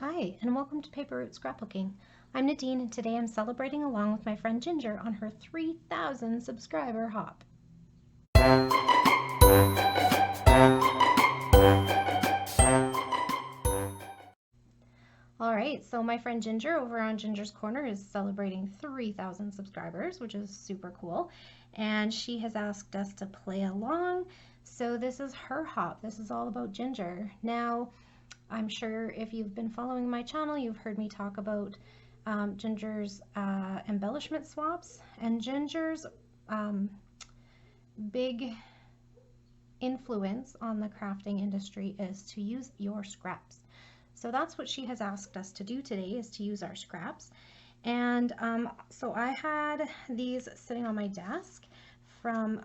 Hi, and welcome to Paper Route Scrapbooking. I'm Nadine, and today I'm celebrating along with my friend Ginger on her 3,000 subscriber hop. Alright, so my friend Ginger over on Ginger's Corner is celebrating 3,000 subscribers, which is super cool. And she has asked us to play along. So this is her hop. This is all about Ginger. Now, I'm sure if you've been following my channel, you've heard me talk about Ginger's embellishment swaps, and Ginger's big influence on the crafting industry is to use your scraps. So that's what she has asked us to do today, is to use our scraps. And so I had these sitting on my desk from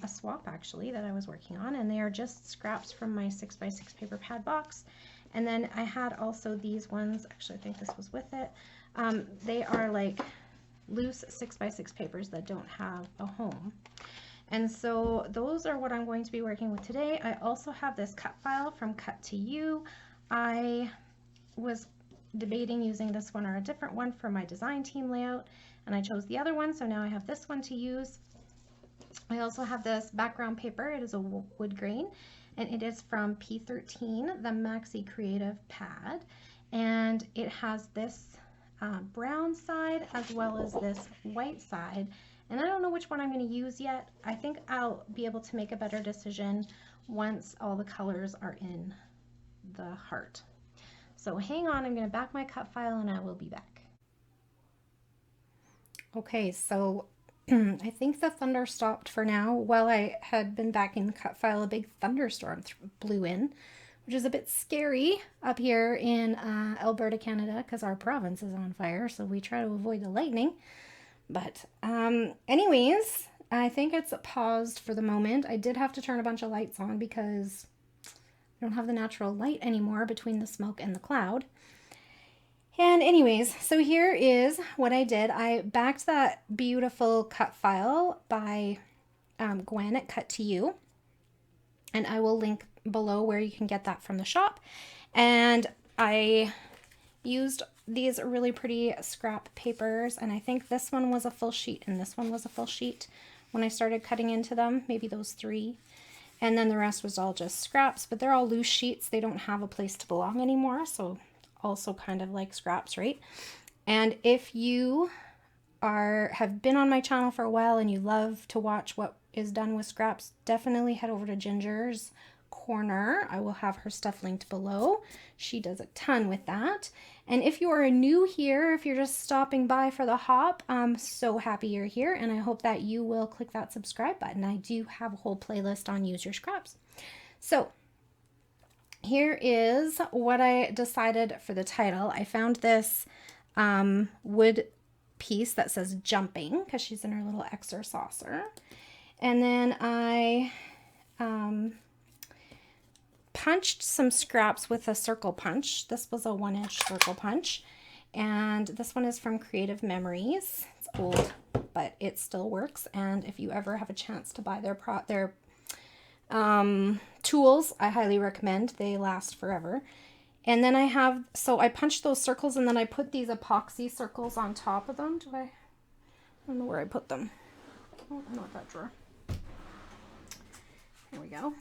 a swap actually that I was working on, and they are just scraps from my 6x6 paper pad box. And then I had also these ones, actually I think this was with it. They are like loose 6x6 papers that don't have a home. And so those are what I'm going to be working with today. I also have this cut file from Cut to You. I was debating using this one or a different one for my design team layout, and I chose the other one, so now I have this one to use. I also have this background paper. It is a wood grain, and it is from P13, the Maxi Creative Pad, and it has this brown side as well as this white side, and I don't know which one I'm going to use yet. I think I'll be able to make a better decision once all the colors are in the heart. So hang on, I'm going to back my cut file and I will be back. Okay, so I think the thunder stopped for now. While I had been backing the cut file, a big thunderstorm blew in, which is a bit scary up here in Alberta, Canada, because our province is on fire, so we try to avoid the lightning. But anyways, I think it's paused for the moment. I did have to turn a bunch of lights on because I don't have the natural light anymore between the smoke and the cloud. And anyways, so here is what I did. I backed that beautiful cut file by Gwen at Cut to You, and I will link below where you can get that from the shop. And I used these really pretty scrap papers, and I think this one was a full sheet and this one was a full sheet when I started cutting into them, maybe those three. And then the rest was all just scraps, but they're all loose sheets. They don't have a place to belong anymore, so also kind of like scraps, right? And if you have been on my channel for a while and you love to watch what is done with scraps, definitely head over to Ginger's Corner. I will have her stuff linked below. She does a ton with that. And if you are new here, if you're just stopping by for the hop, I'm so happy you're here, and I hope that you will click that subscribe button. I do have a whole playlist on Use Your Scraps. So here is what I decided for the title. I found this wood piece that says jumping because she's in her little Xer saucer. And then I punched some scraps with a circle punch. This was a 1-inch circle punch. And this one is from Creative Memories. It's old, but it still works. And if you ever have a chance to buy their tools, I highly recommend. They last forever. And then I punched those circles, and then I put these epoxy circles on top of them. I don't know where I put them. Oh, not that drawer. Here we go.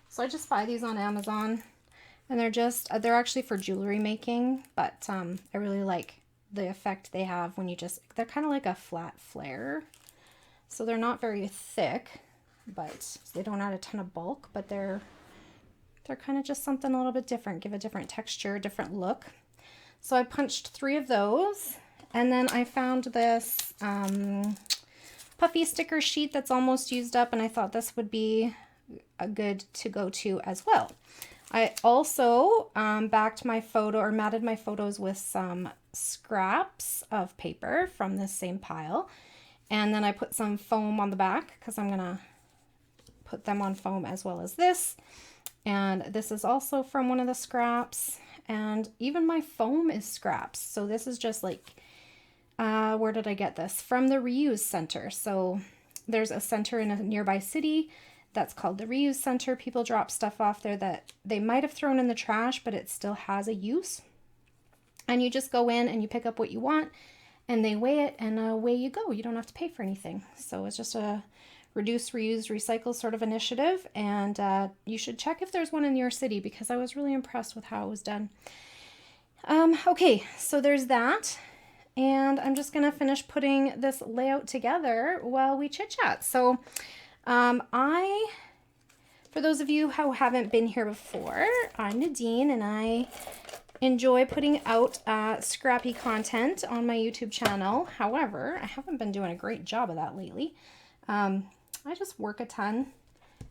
So I just buy these on Amazon, and they're actually for jewelry making, but I really like the effect they have when they're kind of like a flat flare. So they're not very thick, but they don't add a ton of bulk, but they're kind of just something a little bit different, give a different texture, different look. So I punched 3 of those, and then I found this puffy sticker sheet that's almost used up, and I thought this would be a good to go to as well. I also matted my photos with some scraps of paper from this same pile, and then I put some foam on the back because I'm gonna put them on foam as well as this. And this is also from one of the scraps, and even my foam is scraps. So this is just like, where did I get this? From the Reuse Center. So there's a center in a nearby city that's called the Reuse Center. People drop stuff off there that they might have thrown in the trash, but it still has a use. And you just go in and you pick up what you want and they weigh it and away you go. You don't have to pay for anything. So it's just a reduce, reuse, recycle sort of initiative. And you should check if there's one in your city because I was really impressed with how it was done. Okay, so there's that. And I'm just going to finish putting this layout together while we chit chat. So for those of you who haven't been here before, I'm Nadine and I enjoy putting out scrappy content on my YouTube channel. However, I haven't been doing a great job of that lately. I just work a ton,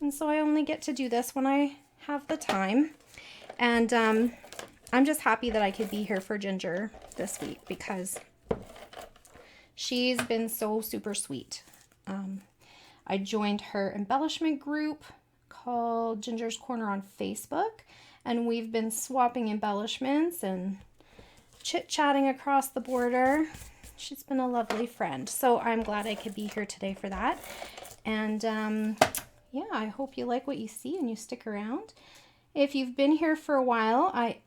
and so I only get to do this when I have the time. And I'm just happy that I could be here for Ginger this week because she's been so super sweet. I joined her embellishment group called Ginger's Corner on Facebook. And we've been swapping embellishments and chit-chatting across the border. She's been a lovely friend. So I'm glad I could be here today for that. And yeah, I hope you like what you see and you stick around. If you've been here for a while, I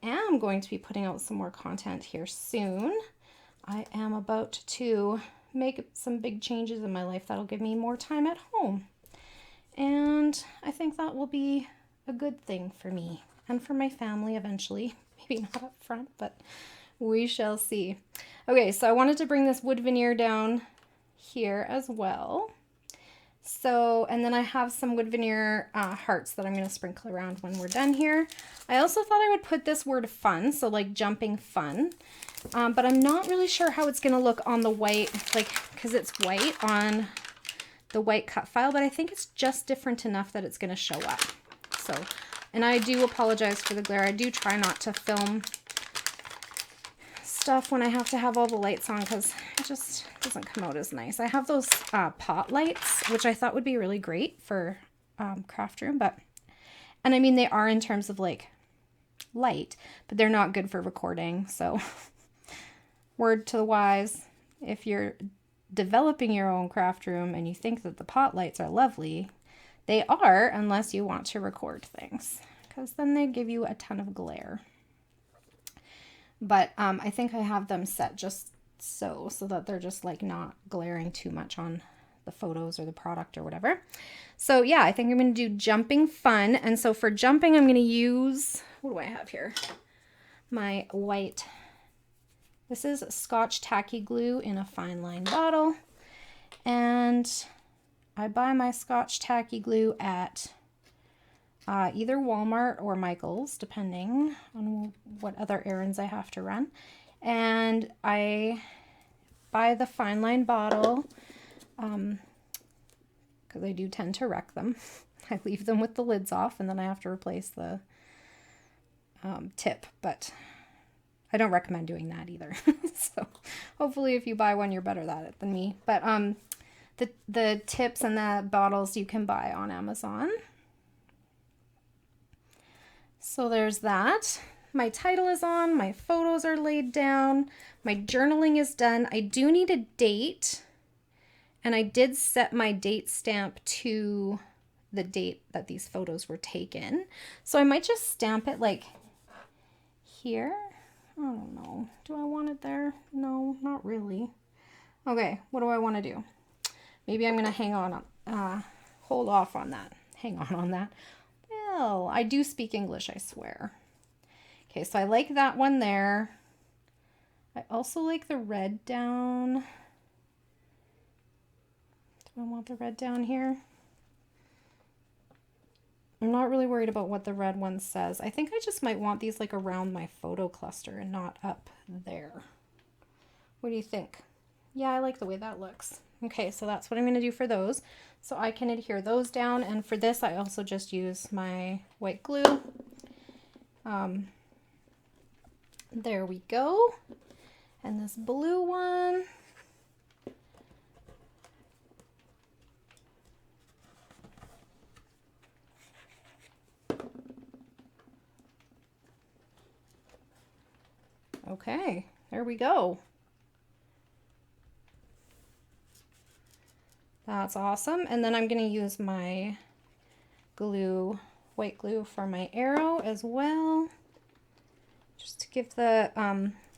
am going to be putting out some more content here soon. I am about to make some big changes in my life that'll give me more time at home. And I think that will be a good thing for me and for my family eventually. Maybe not up front, but we shall see. Okay, so I wanted to bring this wood veneer down here as well. So, and then I have some wood veneer hearts that I'm going to sprinkle around when we're done here. I also thought I would put this word fun, so like jumping fun, but I'm not really sure how it's going to look on the white, like, because it's white on the white cut file, but I think it's just different enough that it's going to show up. So, and I do apologize for the glare. I do try not to film stuff when I have to have all the lights on because it just doesn't come out as nice. I have those pot lights, which I thought would be really great for craft room, and I mean, they are in terms of like light, but they're not good for recording. So word to the wise, if you're developing your own craft room and you think that the pot lights are lovely, they are, unless you want to record things, because then they give you a ton of glare. But I think I have them set just so that they're just like not glaring too much on the photos or the product or whatever. So yeah, I think I'm going to do jumping fun. And so for jumping, I'm going to use, what do I have here? My white, this is Scotch Tacky Glue in a fine line bottle. And I buy my Scotch Tacky Glue at either Walmart or Michael's, depending on what other errands I have to run. And I buy the fine line bottle because I do tend to wreck them. I leave them with the lids off and then I have to replace the tip, but I don't recommend doing that either. So hopefully if you buy one, you're better at it than me. But the tips and the bottles you can buy on Amazon. So there's that. My title is on, my photos are laid down, my journaling is done. I do need a date, and I did set my date stamp to the date that these photos were taken. So I might just stamp it like here. I don't know. Do I want it there? No, not really. Okay, what do I want to do? Maybe I'm going to hold off on that. Hang on that. Well, I do speak English, I swear. Okay, so I like that one there. I also like the red down. Do I want the red down here? I'm not really worried about what the red one says. I think I just might want these like around my photo cluster and not up there. What do you think? Yeah, I like the way that looks. Okay, so that's what I'm going to do for those. So I can adhere those down. And for this, I also just use my white glue. There we go. And this blue one. Okay, there we go. That's awesome. And then I'm going to use my glue, white glue for my arrow as well. just to give the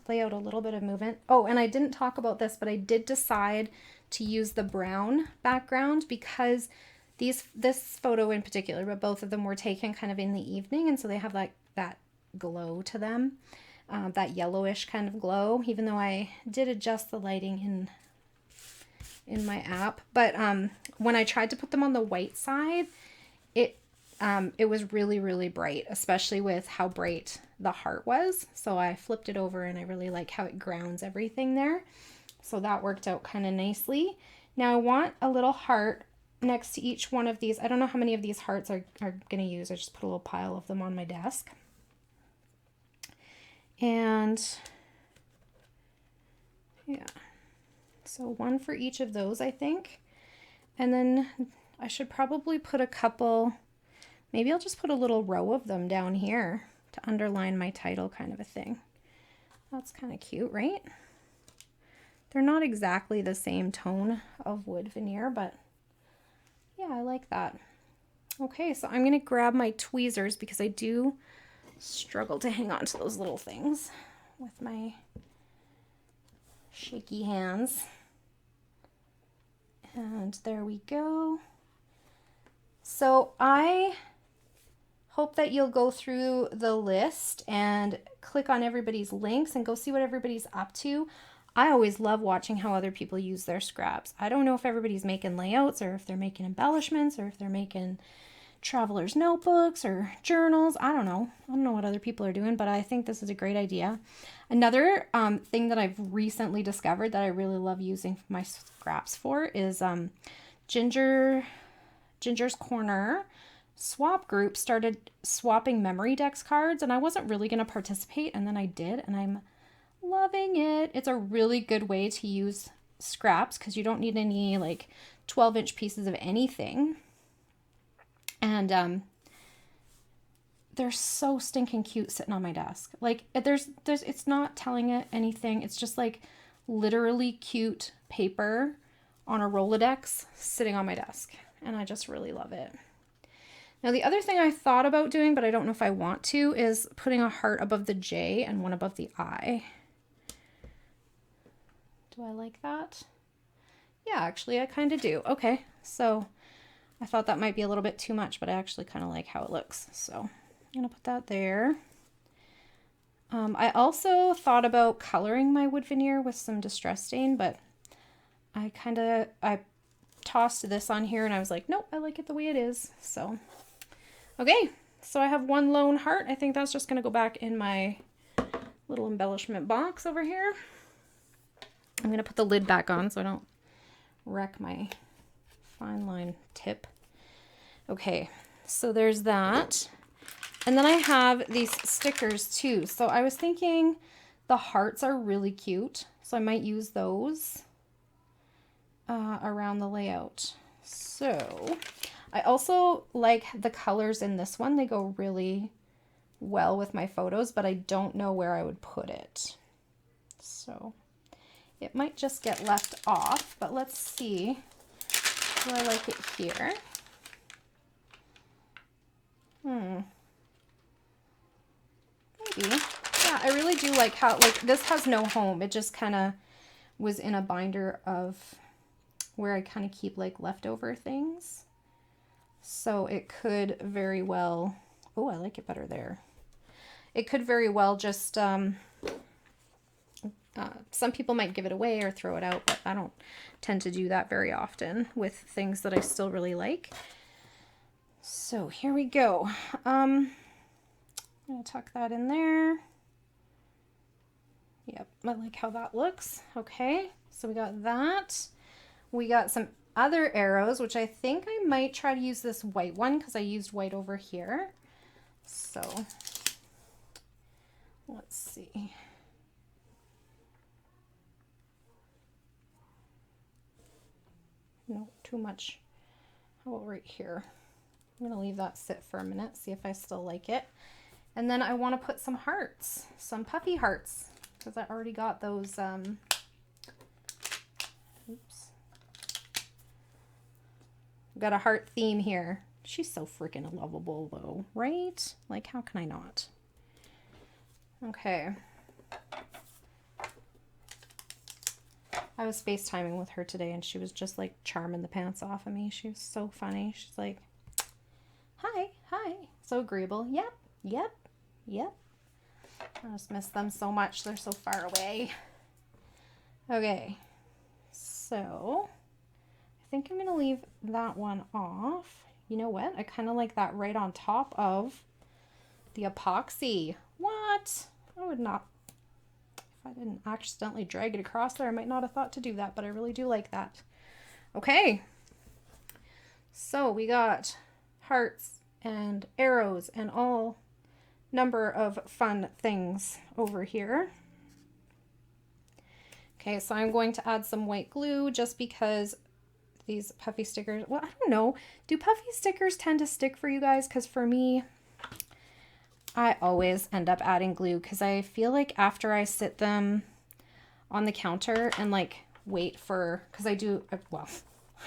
layout a little bit of movement. Oh, and I didn't talk about this, but I did decide to use the brown background because this photo in particular, but both of them were taken kind of in the evening, and so they have like that glow to them, that yellowish kind of glow, even though I did adjust the lighting in my app. But when I tried to put them on the white side, it was really, really bright, especially with how bright the heart was. So I flipped it over, and I really like how it grounds everything there. So that worked out kind of nicely. Now I want a little heart next to each one of these. I don't know how many of these hearts are going to use. I just put a little pile of them on my desk. And yeah, so one for each of those, I think. And then I should probably put a couple, maybe I'll just put a little row of them down here to underline my title, kind of a thing. That's kind of cute, right? They're not exactly the same tone of wood veneer, but yeah, I like that. Okay, so I'm gonna grab my tweezers because I do struggle to hang on to those little things with my shaky hands. And there we go. So I hope that you'll go through the list and click on everybody's links and go see what everybody's up to. I always love watching how other people use their scraps. I don't know if everybody's making layouts or if they're making embellishments or if they're making traveler's notebooks or journals. I don't know. I don't know what other people are doing, but I think this is a great idea. Another thing that I've recently discovered that I really love using my scraps for is Ginger's Corner swap group started swapping memory decks cards, and I wasn't really going to participate, and then I did, and I'm loving it. It's a really good way to use scraps because you don't need any like 12-inch pieces of anything. And they're so stinking cute sitting on my desk. Like there's it's not telling it anything. It's just like literally cute paper on a Rolodex sitting on my desk. And I just really love it. Now the other thing I thought about doing, but I don't know if I want to, is putting a heart above the J and one above the I. Do I like that? Yeah, actually I kind of do. Okay, so I thought that might be a little bit too much, but I actually kind of like how it looks. So I'm gonna put that there. I also thought about coloring my wood veneer with some distress stain, but I tossed this on here and I was like, nope, I like it the way it is. So, okay, so I have one lone heart. I think that's just gonna go back in my little embellishment box over here. I'm gonna put the lid back on so I don't wreck my fine line tip. Okay, so there's that. And then I have these stickers too. So I was thinking the hearts are really cute, so I might use those around the layout. So I also like the colors in this one. They go really well with my photos, but I don't know where I would put it. So it might just get left off, but let's see. Do I like it here? Maybe. Yeah, I really do like how, like, this has no home. It just kind of was in a binder of where I kind of keep like leftover things. So it could very well, oh, I like it better there. It could very well just, some people might give it away or throw it out, but I don't tend to do that very often with things that I still really like. So here we go. I'm gonna tuck that in there. Yep, I like how that looks. Okay, so we got that. We got some other arrows, which I think I might try to use this white one because I used white over here. So let's see. No, too much. How about right here? I'm gonna leave that sit for a minute, see if I still like it. And then I want to put some hearts, some puffy hearts, because I already got those, oops. Got a heart theme here. She's so freaking lovable though, right? Like, how can I not? Okay. I was FaceTiming with her today and she was just like charming the pants off of me. She was so funny. She's like, hi, hi. So agreeable. Yep, yep, yep. I just miss them so much. They're so far away. Okay. So I think I'm going to leave that one off. You know what? I kind of like that right on top of the epoxy. What? I would not, if I didn't accidentally drag it across there, I might not have thought to do that, but I really do like that. Okay. So we got hearts and arrows and all number of fun things over here. Okay, so I'm going to add some white glue just because these puffy stickers, well, I don't know. Do puffy stickers tend to stick for you guys? Because for me, I always end up adding glue because I feel like after I sit them on the counter and like wait for, because I do, well,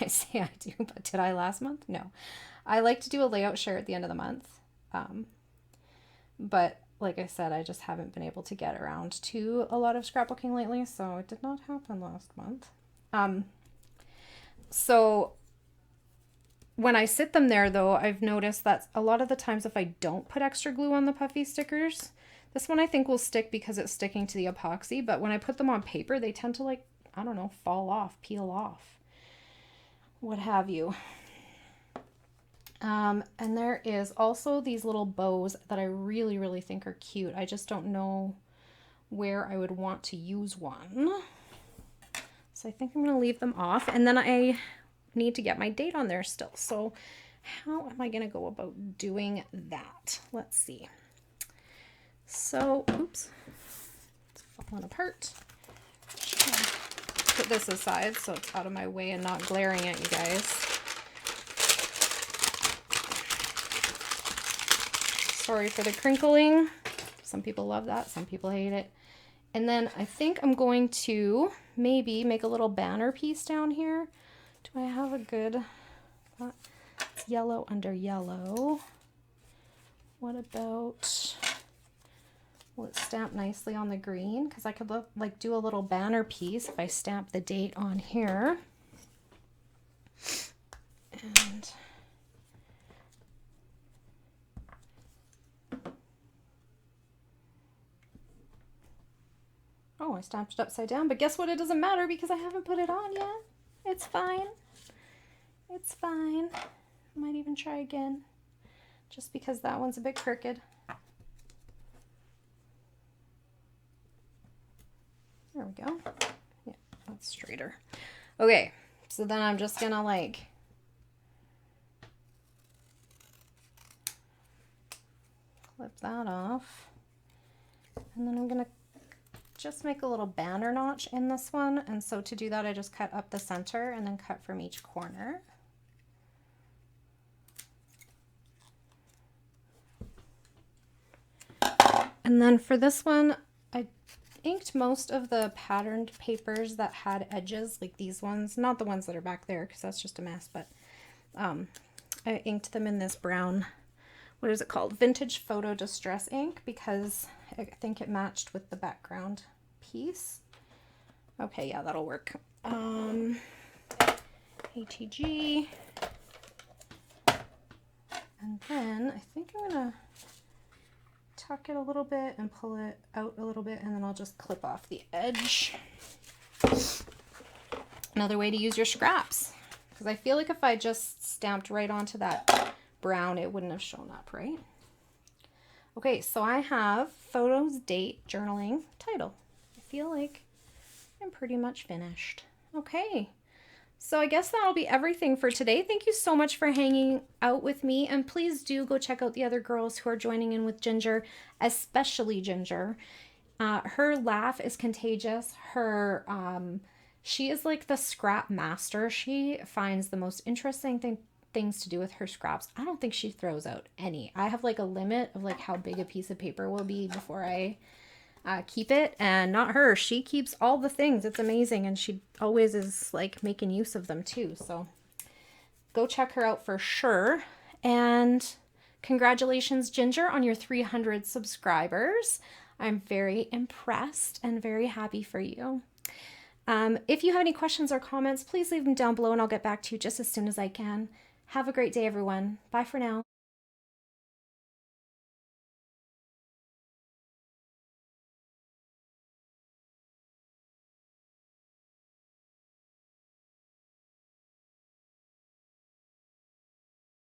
I say I do, but did I last month? No. I like to do a layout share at the end of the month. But like I said, I just haven't been able to get around to a lot of scrapbooking lately, so it did not happen last month. So when I sit them there, though, I've noticed that a lot of the times if I don't put extra glue on the puffy stickers, this one I think will stick because it's sticking to the epoxy, but when I put them on paper, they tend to, like, I don't know, fall off, peel off, what have you. And there is also these little bows that I really, really think are cute. I just don't know where I would want to use one. So I think I'm going to leave them off. And then I need to get my date on there still. So how am I going to go about doing that? Let's see. So, oops, it's falling apart. Put this aside so it's out of my way and not glaring at you guys. Sorry for the crinkling. Some people love that, some people hate it. And then I think I'm going to maybe make a little banner piece down here. Do I have a good, it's yellow under yellow. What about, will it stamp nicely on the green? Because I could like do a little banner piece if I stamp the date on here. And oh, I stamped it upside down, but guess what? It doesn't matter because I haven't put it on yet. It's fine. It's fine. I might even try again, just because that one's a bit crooked. There we go. Yeah, that's straighter. Okay, so then I'm just gonna like clip that off. And then I'm gonna just make a little banner notch in this one. And so to do that, I just cut up the center and then cut from each corner. And then for this one, I inked most of the patterned papers that had edges, like these ones, not the ones that are back there because that's just a mess, but I inked them in this brown, what is it called? Vintage Photo Distress ink, because I think it matched with the background piece. Okay, yeah, that'll work. ATG. And then I think I'm gonna tuck it a little bit and pull it out a little bit, and then I'll just clip off the edge. Another way to use your scraps, because I feel like if I just stamped right onto that brown, it wouldn't have shown up, right? Okay, so I have photos, date, journaling, title. I feel like I'm pretty much finished. Okay, so I guess that'll be everything for today. Thank you so much for hanging out with me, and please do go check out the other girls who are joining in with Ginger, especially Ginger. Her laugh is contagious. She is like the scrap master. She finds the most interesting things to do with her scraps. I don't think she throws out any. I have like a limit of like how big a piece of paper will be before I keep it, and not her. She keeps all the things. It's amazing, and she always is like making use of them too. So go check her out for sure. And congratulations, Ginger, on your 300 subscribers. I'm very impressed and very happy for you. If you have any questions or comments, please leave them down below and I'll get back to you just as soon as I can. Have a great day, everyone. Bye for now.